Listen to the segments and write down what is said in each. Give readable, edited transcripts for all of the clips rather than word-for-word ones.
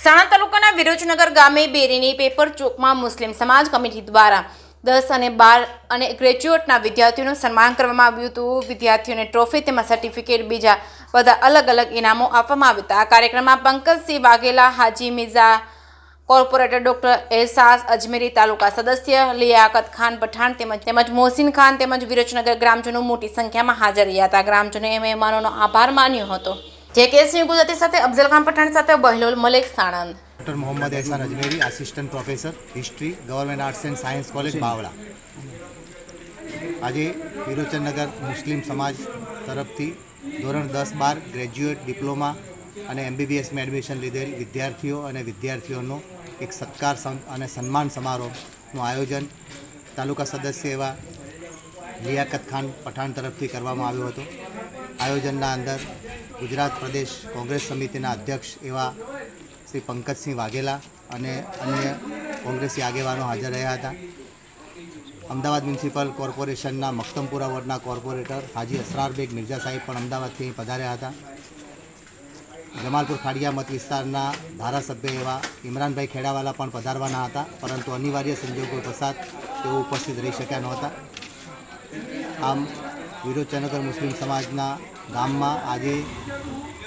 સાણંદ તાલુકાના વિરોચનગર ગામે બેરીની પેપર ચોકમાં મુસ્લિમ સમાજ કમિટી દ્વારા 10 અને 12 અને ગ્રેજ્યુએટના વિદ્યાર્થીઓનું સન્માન કરવામાં આવ્યું હતું। વિદ્યાર્થીઓને ટ્રોફી તેમજ સર્ટિફિકેટ બીજા બધા અલગ અલગ ઇનામો આપવામાં આવ્યા હતા। આ કાર્યક્રમમાં પંકજસિંહ વાઘેલા, હાજી મિર્ઝા, કોર્પોરેટર ડોક્ટર એહસાસ અજમેરી, તાલુકા સદસ્ય લિયાકત ખાન પઠાણ તેમજ મોહસિન ખાન તેમજ વિરોચનગર ગ્રામજનો મોટી સંખ્યામાં હાજર રહ્યા હતા। ગ્રામજનોએ મહેમાનોનો આભાર માન્યો હતો। જે કેસની ગુજરાતી સાથે અફઝલ ખાન પઠાણ સાથે Bahelol Malek, Sanand. Doctor Mohammad Ehsan Ajmeri, assistant professor history, government arts and science college Bavda. आज विरोचननगर मुस्लिम समाज तरफथी धोरण 10-12 ग्रेज्युएट, डिप्लोमा और MBBS में एडमिशन लीधेल विद्यार्थीओ और विद्यार्थीओनो एक सत्कार और सन्मान समारोहનું आयोजन तालुका सदस्य एवं लियाकत खान पठाण तरफथी करवामां आव्युं हतुं। आयोजनना अंदर गुजरात प्रदेश कांग्रेस समितिना अध्यक्ष एवं श्री पंकजसिंह वाघेला અને અન્ય કોંગ્રેસી આગેવાનો હાજર રહ્યા હતા। અમદાવાદ મ્યુનિસિપલ કોર્પોરેશનના મક્તમપુરા વોર્ડના કોર્પોરેટર હાજી અસરારબેગ મિર્ઝા સાહેબ પણ અમદાવાદથી પધાર્યા હતા। જમાલપુર ખાડિયા મત વિસ્તારના ધારાસભ્ય એવા ઇમરાનભાઈ ખેડાવાલા પણ પધારવાના હતા, પરંતુ અનિવાર્ય સંજોગો પસાર તેઓ ઉપસ્થિત રહી શક્યા નહોતા। આમ વિરોચનનગર મુસ્લિમ સમાજના ગામમાં આજે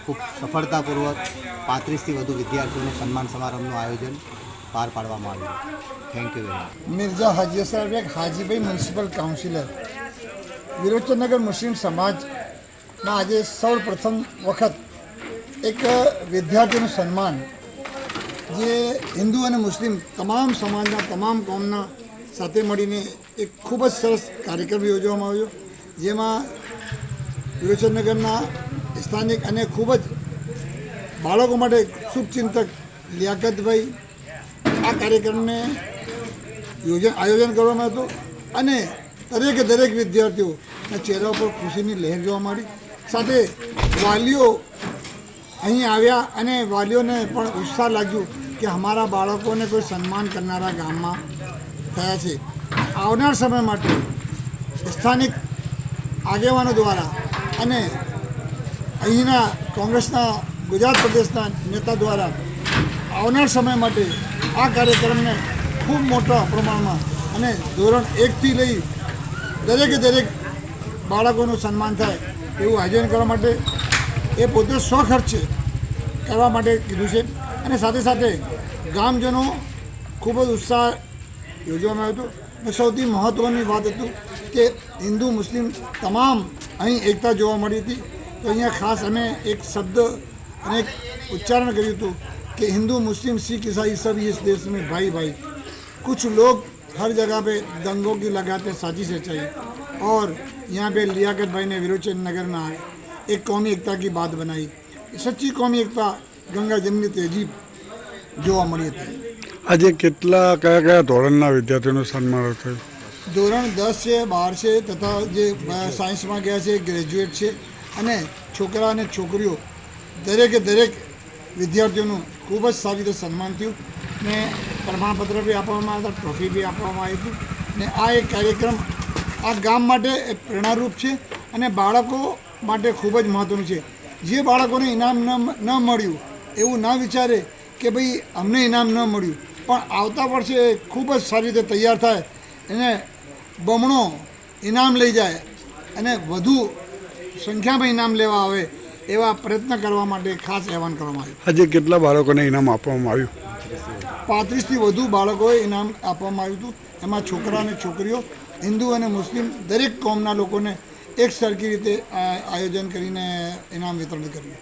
ખૂબ સફળતાપૂર્વક 35થી વધુ વિદ્યાર્થીઓનું સન્માન સમારંભનું આયોજન પાર પાડવામાં આવ્યું। Thank you very much. Mirza Haji Asrarbeg, Hajibhai municipal councillor, Virochannagar मुस्लिम समाजना आज सर्वप्रथम वखत एक विद्यार्थीનું સન્માન જે હિન્દુ અને મુસ્લિમ તમામ સમાજના તમામ કોમના સાથે મળીને એક ખૂબ જ સરસ કાર્યક્રમ યોજવામાં આવ્યો, જેમાં વિરોચનનગરના સ્થાનિક અને ખૂબ જ બાળકો માટે શુભચિંતક લિયાકતભાઈ આ કાર્યક્રમને આયોજન કરવામાં હતું અને દરેક વિદ્યાર્થીઓના ચહેરા પર ખુશીની લહેર જોવા મળી। સાથે વાલીઓ અહીં આવ્યા અને વાલીઓને પણ ઉત્સાહ લાગ્યો કે અમારા બાળકોને કોઈ સન્માન કરનારા ગામમાં થયા છે। આવનાર સમય માટે સ્થાનિક આગેવાનો દ્વારા અને અહીંના કોંગ્રેસના ગુજરાત પ્રદેશના નેતા દ્વારા આવનાર સમય માટે આ કાર્યક્રમને ખૂબ મોટા પ્રમાણમાં અને ધોરણ 1થી લઈ દરેક બાળકોનું સન્માન થાય એવું આયોજન કરવા માટે એ પોતે સ્વખર્ચે કરવા માટે કીધું છે। અને સાથે ગામજનો ખૂબ જ ઉત્સાહ યોજવામાં આવ્યો હતો અને સૌથી મહત્ત્વની વાત હતું કે હિન્દુ મુસ્લિમ તમામ અહીં એકતા જોવા મળી હતી। તો અહીંયા ખાસ અમે એક શબ્દ અને એક ઉચ્ચારણ કર્યું હતું कि हिंदू मुस्लिम सिख ईसाई सब इस देश में भाई भाई। कुछ लोग हर जगह पे दंगों की लगाते साजिश चाहिए और यहाँ पे लियाकत भाई ने विरोचननगर में आए एक कौमी एकता की बात बनाई। सच्ची कौमी एकता गंगा जमनी तेजीब જોવા મળી હતી। આજે કયા ધોરણના વિદ્યાર્થીઓનું સન્માન થયું? ધોરણ 10 છે, 12 છે તથા જે સાયન્સમાં ગયા છે, ગ્રેજ્યુએટ છે અને છોકરા અને છોકરીઓ દરેક વિદ્યાર્થીઓનું ખૂબ જ સારી રીતે સન્માન થયું ને પ્રમાણપત્ર બી આપવામાં આવ્યા હતા, ટ્રોફી બી આપવામાં આવી હતી ને આ એક કાર્યક્રમ આ ગામ માટે એક પ્રેરણારૂપ છે અને બાળકો માટે ખૂબ જ મહત્ત્વનું છે। જે બાળકોને ઇનામ ન મળ્યું એવું ના વિચારે કે ભાઈ અમને ઇનામ ન મળ્યું, પણ આવતા વર્ષે ખૂબ જ સારી રીતે તૈયાર થાય એને બમણો ઇનામ લઈ જાય અને વધુ સંખ્યામાં ઇનામ લેવા આવે એવા પ્રયત્ન કરવા માટે ખાસ આહવાન કરવામાં આવ્યું। આજે કેટલા બાળકોને ઇનામ આપવામાં આવ્યું? 35થી વધુ બાળકોએ ઇનામ આપવામાં આવ્યું હતું। એમાં છોકરા અને છોકરીઓ, હિન્દુ અને મુસ્લિમ દરેક કોમના લોકોને એક સરખી રીતે આયોજન કરીને ઇનામ વિતરણ કર્યું।